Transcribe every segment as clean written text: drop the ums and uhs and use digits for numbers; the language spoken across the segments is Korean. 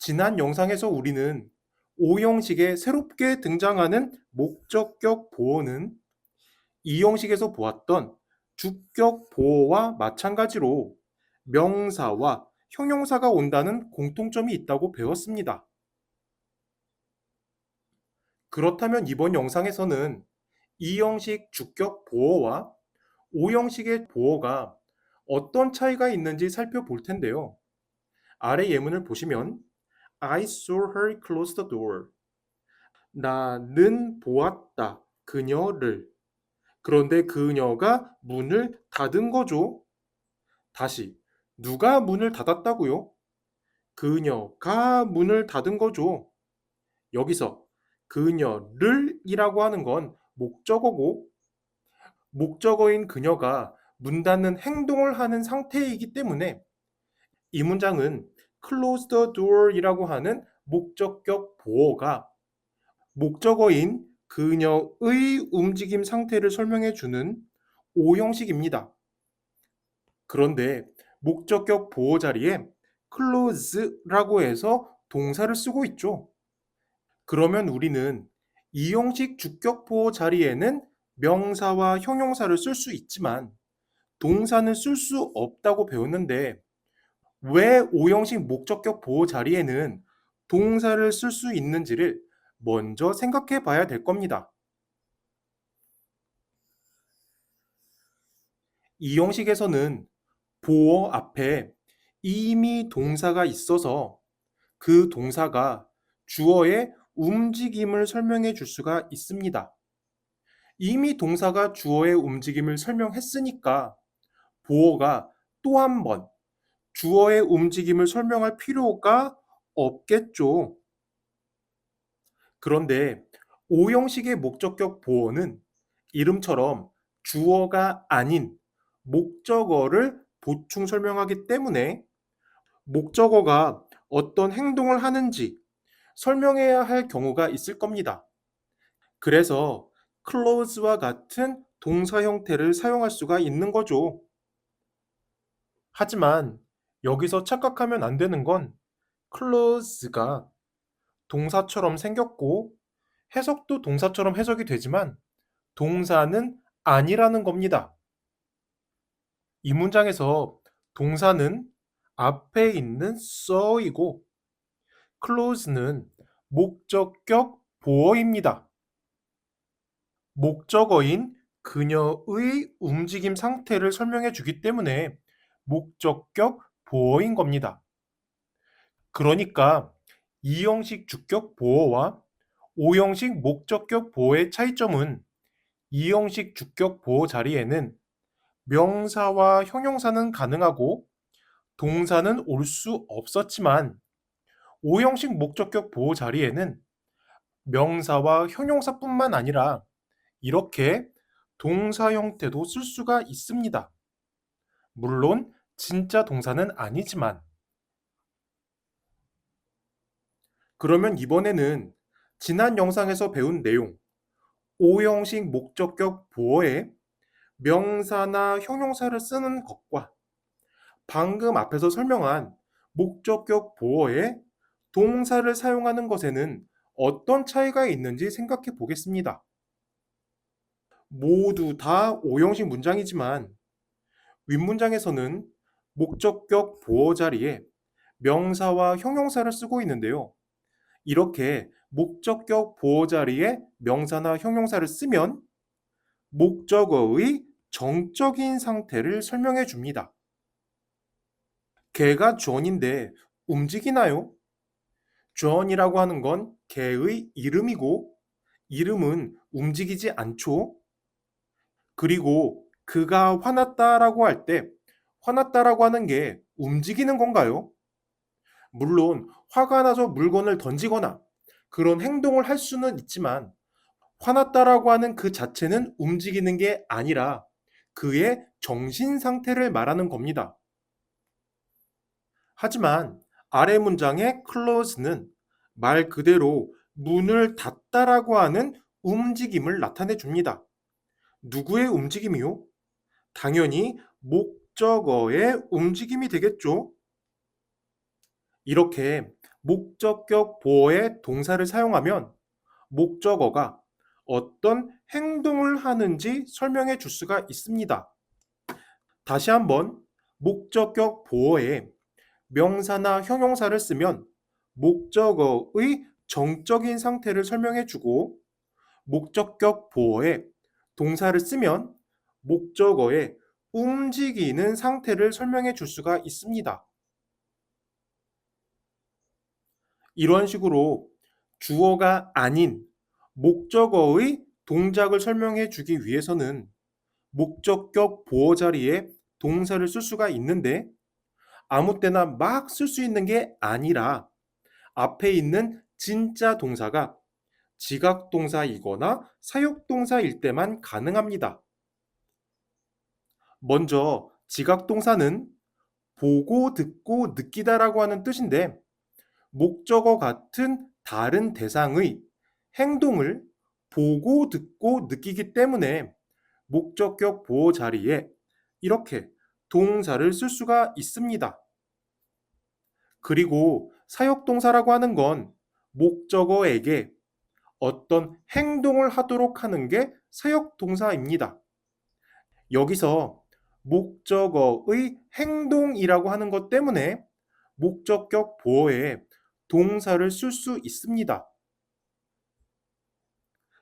지난 영상에서 우리는 오형식에 새롭게 등장하는 목적격 보어는 이 형식에서 보았던 주격 보어와 마찬가지로 명사와 형용사가 온다는 공통점이 있다고 배웠습니다. 그렇다면 이번 영상에서는 이 형식 주격 보어와 오 형식의 보어가 어떤 차이가 있는지 살펴볼 텐데요. 아래 예문을 보시면 I saw her close the door. 나는 보았다. 그녀를. 그런데 그녀가 문을 닫은 거죠. 다시. 누가 문을 닫았다고요? 그녀가 문을 닫은 거죠. 여기서 그녀를 이라고 하는 건 목적어고 목적어인 그녀가 문 닫는 행동을 하는 상태이기 때문에 이 문장은 close the door 이라고 하는 목적격 보어가 목적어인 그녀의 움직임 상태를 설명해 주는 오 형식입니다. 그런데 목적격 보어 자리에 close라고 해서 동사를 쓰고 있죠. 그러면 우리는 이 형식 주격 보어 자리에는 명사와 형용사를 쓸 수 있지만 동사는 쓸 수 없다고 배웠는데 왜 오형식 목적격 보호 자리에는 동사를 쓸 수 있는지를 먼저 생각해 봐야 될 겁니다. 이 형식에서는 보어 앞에 이미 동사가 있어서 그 동사가 주어의 움직임을 설명해 줄 수가 있습니다. 이미 동사가 주어의 움직임을 설명했으니까 보어가 또 한 번 주어의 움직임을 설명할 필요가 없겠죠. 그런데 오형식의 목적격 보어는 이름처럼 주어가 아닌 목적어를 보충 설명하기 때문에 목적어가 어떤 행동을 하는지 설명해야 할 경우가 있을 겁니다. 그래서 close와 같은 동사 형태를 사용할 수가 있는 거죠. 하지만 여기서 착각하면 안 되는 건 close가 동사처럼 생겼고 해석도 동사처럼 해석이 되지만 동사는 아니라는 겁니다. 이 문장에서 동사는 앞에 있는 so이고 close는 목적격 보어입니다. 목적어인 그녀의 움직임 상태를 설명해 주기 때문에 목적격 보어인 겁니다. 그러니까 이형식 주격 보어와 오형식 목적격 보어의 차이점은 이형식 주격 보어 자리에는 명사와 형용사는 가능하고 동사는 올 수 없었지만 오형식 목적격 보호 자리에는 명사와 형용사뿐만 아니라 이렇게 동사 형태도 쓸 수가 있습니다. 물론 진짜 동사는 아니지만. 그러면 이번에는 지난 영상에서 배운 내용 오형식 목적격 보어에 명사나 형용사를 쓰는 것과 방금 앞에서 설명한 목적격 보어에 동사를 사용하는 것에는 어떤 차이가 있는지 생각해 보겠습니다. 모두 다 오형식 문장이지만 윗문장에서는 목적격 보어 자리에 명사와 형용사를 쓰고 있는데요. 이렇게 목적격 보어 자리에 명사나 형용사를 쓰면 목적어의 정적인 상태를 설명해 줍니다. 개가 존인데 움직이나요? 존이라고 하는 건 개의 이름이고 이름은 움직이지 않죠. 그리고 그가 화났다라고 할 때 화났다라고 하는 게 움직이는 건가요? 물론 화가 나서 물건을 던지거나 그런 행동을 할 수는 있지만 화났다라고 하는 그 자체는 움직이는 게 아니라 그의 정신 상태를 말하는 겁니다. 하지만 아래 문장의 close는 말 그대로 문을 닫다라고 하는 움직임을 나타내 줍니다. 누구의 움직임이요? 당연히 목적어의 움직임이 되겠죠. 이렇게 목적격 보어의 동사를 사용하면 목적어가 어떤 행동을 하는지 설명해 줄 수가 있습니다. 다시 한번 목적격 보어에 명사나 형용사를 쓰면 목적어의 정적인 상태를 설명해 주고 목적격 보어에 동사를 쓰면 목적어의 움직이는 상태를 설명해 줄 수가 있습니다. 이런 식으로 주어가 아닌 목적어의 동작을 설명해 주기 위해서는 목적격 보어 자리에 동사를 쓸 수가 있는데 아무 때나 막 쓸 수 있는 게 아니라 앞에 있는 진짜 동사가 지각동사이거나 사역동사일 때만 가능합니다. 먼저 지각동사는 보고, 듣고, 느끼다라고 하는 뜻인데 목적어 같은 다른 대상의 행동을 보고, 듣고, 느끼기 때문에 목적격 보호 자리에 이렇게 동사를 쓸 수가 있습니다. 그리고 사역동사라고 하는 건 목적어에게 어떤 행동을 하도록 하는 게 사역동사입니다. 여기서 목적어의 행동이라고 하는 것 때문에 목적격 보어에 동사를 쓸 수 있습니다.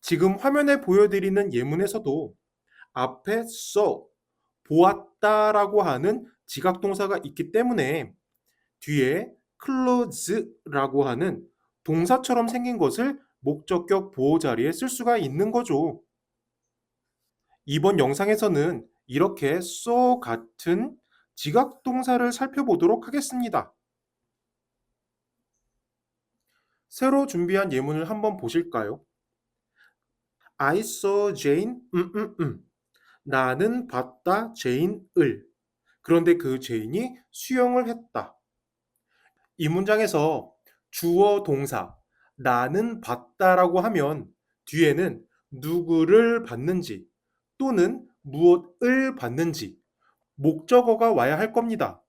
지금 화면에 보여드리는 예문에서도 앞에 saw, 보았다라고 하는 지각동사가 있기 때문에 뒤에 close라고 하는 동사처럼 생긴 것을 목적격 보호 자리에 쓸 수가 있는 거죠. 이번 영상에서는 이렇게 saw 같은 지각동사를 살펴보도록 하겠습니다. 새로 준비한 예문을 한번 보실까요? I saw Jane. 나는 봤다 제인을. 그런데 그 제인이 수영을 했다. 이 문장에서 주어 동사 나는 봤다라고 하면 뒤에는 누구를 봤는지 또는 무엇을 봤는지 목적어가 와야 할 겁니다.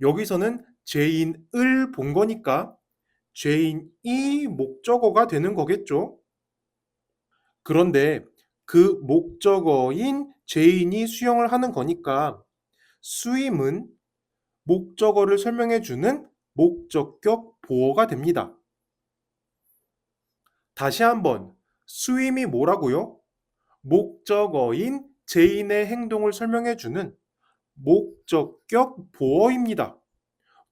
여기서는 제인을 본 거니까 제인이 목적어가 되는 거겠죠. 그런데 그 목적어인 제인이 수영을 하는 거니까 스임은 목적어를 설명해 주는 목적격 보어가 됩니다. 다시 한번 스임이 뭐라고요? 목적어인 제인의 행동을 설명해 주는 목적격 보어입니다.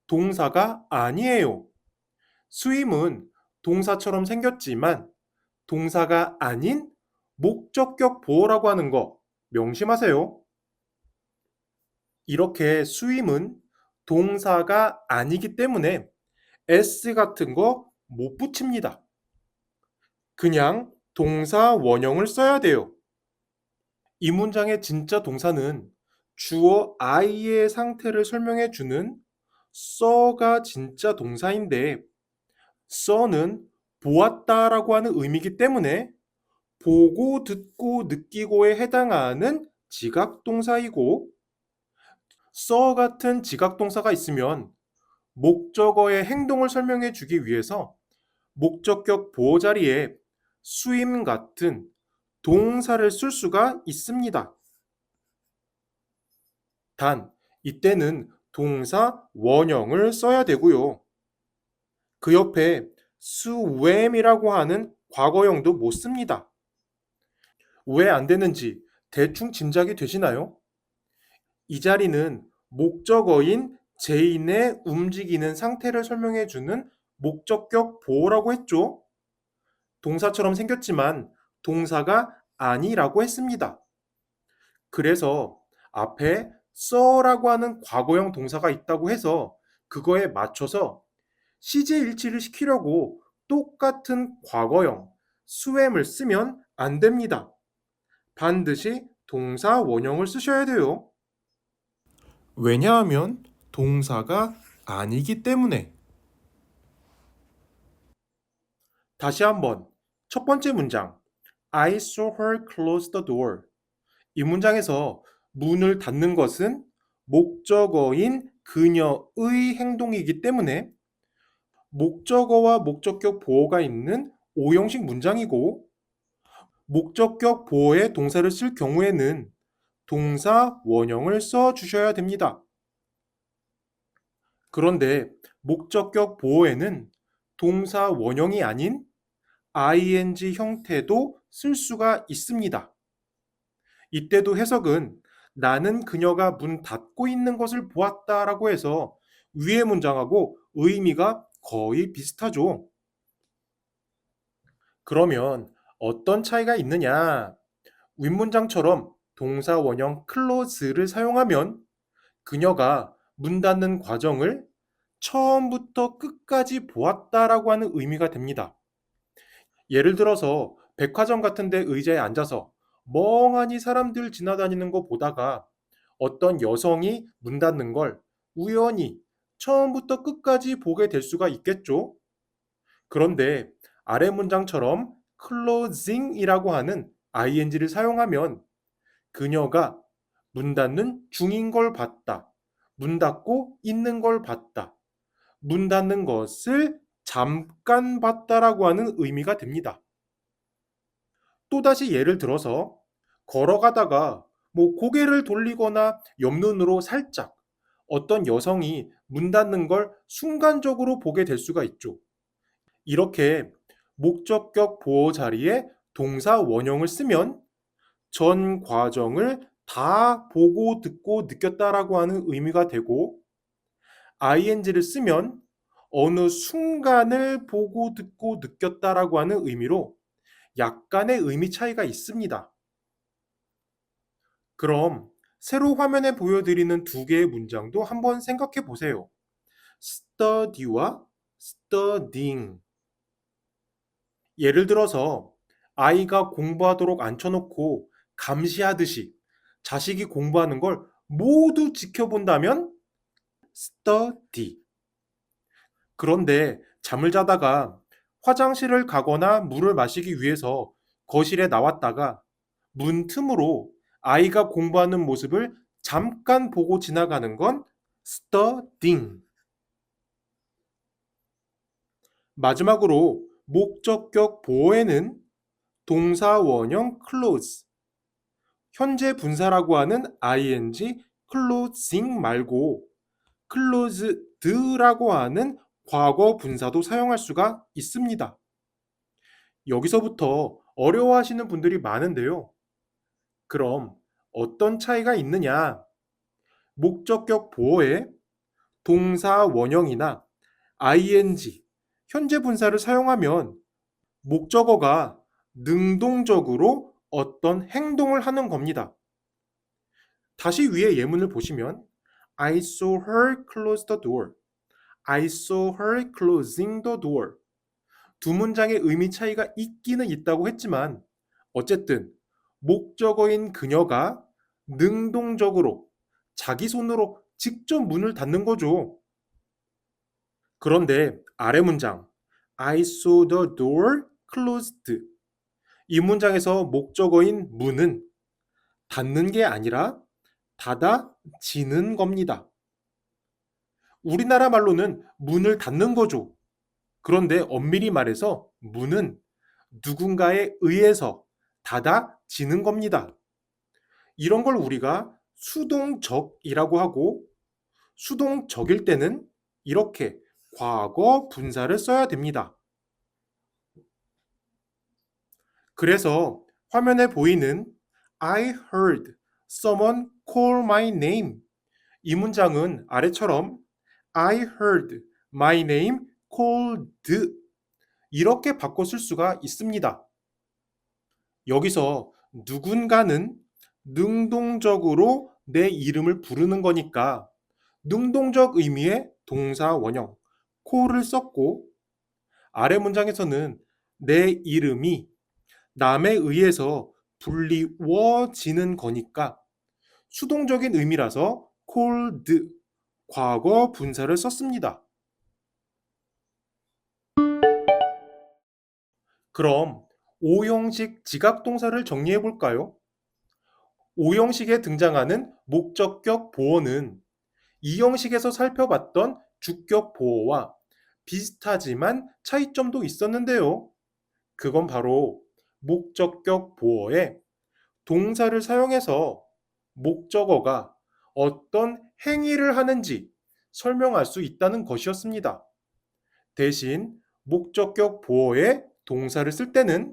동사가 아니에요. 스임은 동사처럼 생겼지만 동사가 아닌 목적격 보어라고 하는 거 명심하세요. 이렇게 스임은 동사가 아니기 때문에 s 같은 거 못 붙입니다. 그냥 동사 원형을 써야 돼요. 이 문장의 진짜 동사는 주어 I의 상태를 설명해 주는 saw가 진짜 동사인데 saw는 보았다라고 하는 의미이기 때문에 보고, 듣고, 느끼고에 해당하는 지각동사이고 saw 같은 지각동사가 있으면 목적어의 행동을 설명해 주기 위해서 목적격 보호 자리에 swim 같은 동사를 쓸 수가 있습니다. 단, 이때는 동사 원형을 써야 되고요. 그 옆에 swam이라고 하는 과거형도 못 씁니다. 왜 안 되는지 대충 짐작이 되시나요? 이 자리는 목적어인 제인의 움직이는 상태를 설명해 주는 목적격 보호라고 했죠. 동사처럼 생겼지만 동사가 아니라고 했습니다. 그래서 앞에 saw라고 하는 과거형 동사가 있다고 해서 그거에 맞춰서 시제 일치를 시키려고 똑같은 과거형 swam을 쓰면 안 됩니다. 반드시 동사 원형을 쓰셔야 돼요. 왜냐하면 동사가 아니기 때문에. 다시 한번 첫 번째 문장 I saw her close the door. 이 문장에서 문을 닫는 것은 목적어인 그녀의 행동이기 때문에 목적어와 목적격 보어가 있는 오형식 문장이고 목적격 보어에 동사를 쓸 경우에는 동사 원형을 써 주셔야 됩니다. 그런데 목적격 보어에는 동사 원형이 아닌 ing 형태도 쓸 수가 있습니다. 이때도 해석은 나는 그녀가 문 닫고 있는 것을 보았다라고 해서 위의 문장하고 의미가 거의 비슷하죠. 그러면 어떤 차이가 있느냐? 윗문장처럼 동사 원형 클로즈를 사용하면 그녀가 문 닫는 과정을 처음부터 끝까지 보았다라고 하는 의미가 됩니다. 예를 들어서 백화점 같은 데 의자에 앉아서 멍하니 사람들 지나다니는 거 보다가 어떤 여성이 문 닫는 걸 우연히 처음부터 끝까지 보게 될 수가 있겠죠. 그런데 아래 문장처럼 closing이라고 하는 ing를 사용하면 그녀가 문 닫는 중인 걸 봤다. 문 닫고 있는 걸 봤다. 문 닫는 것을 잠깐 봤다라고 하는 의미가 됩니다. 또다시 예를 들어서 걸어가다가 고개를 돌리거나 옆눈으로 살짝 어떤 여성이 문 닫는 걸 순간적으로 보게 될 수가 있죠. 이렇게 목적격 보호 자리에 동사 원형을 쓰면 전 과정을 다 보고 듣고 느꼈다라고 하는 의미가 되고 ing를 쓰면 어느 순간을 보고 듣고 느꼈다라고 하는 의미로 약간의 의미 차이가 있습니다. 그럼 새로 화면에 보여드리는 두 개의 문장도 한번 생각해 보세요. study와 studying. 예를 들어서 아이가 공부하도록 앉혀놓고 감시하듯이 자식이 공부하는 걸 모두 지켜본다면 study. 그런데 잠을 자다가 화장실을 가거나 물을 마시기 위해서 거실에 나왔다가 문 틈으로 아이가 공부하는 모습을 잠깐 보고 지나가는 건 studying. 마지막으로 목적격 보어에는 동사 원형 close, 현재 분사라고 하는 ing closing 말고 closed라고 하는 과거 분사도 사용할 수가 있습니다. 여기서부터 어려워하시는 분들이 많은데요. 그럼 어떤 차이가 있느냐? 목적격 보어에 동사 원형이나 ing, 현재 분사를 사용하면 목적어가 능동적으로 어떤 행동을 하는 겁니다. 다시 위에 예문을 보시면 I saw her close the door. I saw her closing the door. 두 문장의 의미 차이가 있기는 있다고 했지만 어쨌든 목적어인 그녀가 능동적으로 자기 손으로 직접 문을 닫는 거죠. 그런데 아래 문장 I saw the door closed. 이 문장에서 목적어인 문은 닫는 게 아니라 닫아지는 겁니다. 우리나라 말로는 문을 닫는 거죠. 그런데 엄밀히 말해서 문은 누군가에 의해서 닫아지는 겁니다. 이런 걸 우리가 수동적이라고 하고 수동적일 때는 이렇게 과거 분사를 써야 됩니다. 그래서 화면에 보이는 I heard someone call my name. 이 문장은 아래처럼 I heard my name called 이렇게 바꿔 쓸 수가 있습니다. 여기서 누군가는 능동적으로 내 이름을 부르는 거니까 능동적 의미의 동사 원형 call을 썼고 아래 문장에서는 내 이름이 남에 의해서 불리워지는 거니까 수동적인 의미라서 called 과거 분사를 썼습니다. 그럼 오형식 지각동사를 정리해 볼까요? 오형식에 등장하는 목적격 보어는 이형식에서 살펴봤던 주격 보어와 비슷하지만 차이점도 있었는데요. 그건 바로 목적격 보어에 동사를 사용해서 목적어가 어떤 행위를 하는지 설명할 수 있다는 것이었습니다. 대신 목적격 보어에 동사를 쓸 때는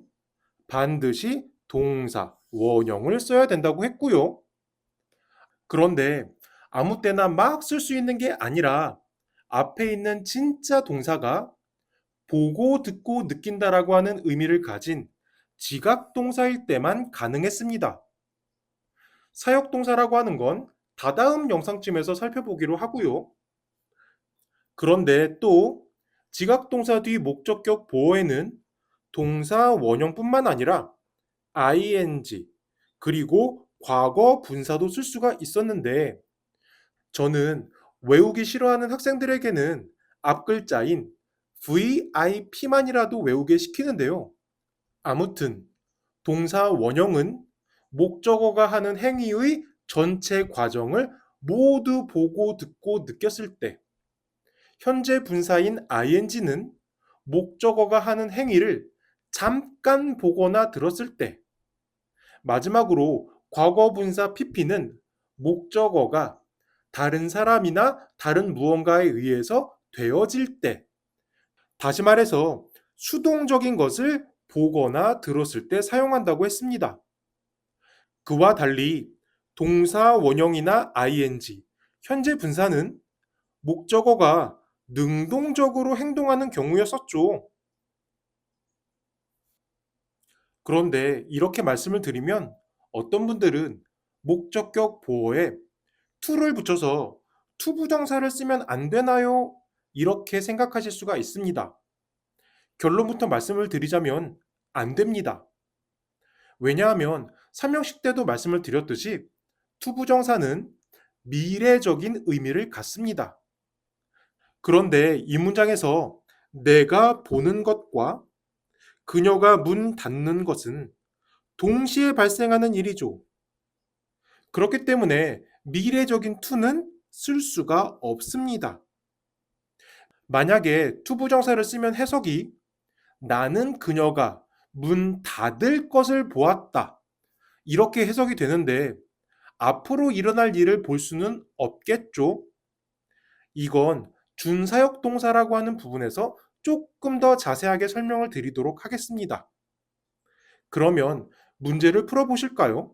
반드시 동사, 원형을 써야 된다고 했고요. 그런데 아무 때나 막 쓸 수 있는 게 아니라 앞에 있는 진짜 동사가 보고 듣고 느낀다라고 하는 의미를 가진 지각 동사일 때만 가능했습니다. 사역 동사라고 하는 건 다다음 영상쯤에서 살펴보기로 하고요. 그런데 또 지각 동사 뒤 목적격 보어에는 동사 원형뿐만 아니라 ing 그리고 과거 분사도 쓸 수가 있었는데 저는 외우기 싫어하는 학생들에게는 앞글자인 VIP만이라도 외우게 시키는데요. 아무튼 동사 원형은 목적어가 하는 행위의 전체 과정을 모두 보고 듣고 느꼈을 때, 현재 분사인 ing는 목적어가 하는 행위를 잠깐 보거나 들었을 때, 마지막으로 과거 분사 pp는 목적어가 다른 사람이나 다른 무언가에 의해서 되어질 때, 다시 말해서 수동적인 것을 보거나 들었을 때 사용한다고 했습니다. 그와 달리 동사 원형이나 ing, 현재 분사는 목적어가 능동적으로 행동하는 경우였었죠. 그런데 이렇게 말씀을 드리면 어떤 분들은 목적격 보어에 to를 붙여서 투부정사를 쓰면 안 되나요? 이렇게 생각하실 수가 있습니다. 결론부터 말씀을 드리자면 안 됩니다. 왜냐하면 삼형식 때도 말씀을 드렸듯이 투부정사는 미래적인 의미를 갖습니다. 그런데 이 문장에서 내가 보는 것과 그녀가 문 닫는 것은 동시에 발생하는 일이죠. 그렇기 때문에 미래적인 to는 쓸 수가 없습니다. 만약에 투부정사를 쓰면 해석이 나는 그녀가 문 닫을 것을 보았다. 이렇게 해석이 되는데 앞으로 일어날 일을 볼 수는 없겠죠. 이건 준사역 동사라고 하는 부분에서 조금 더 자세하게 설명을 드리도록 하겠습니다. 그러면 문제를 풀어보실까요?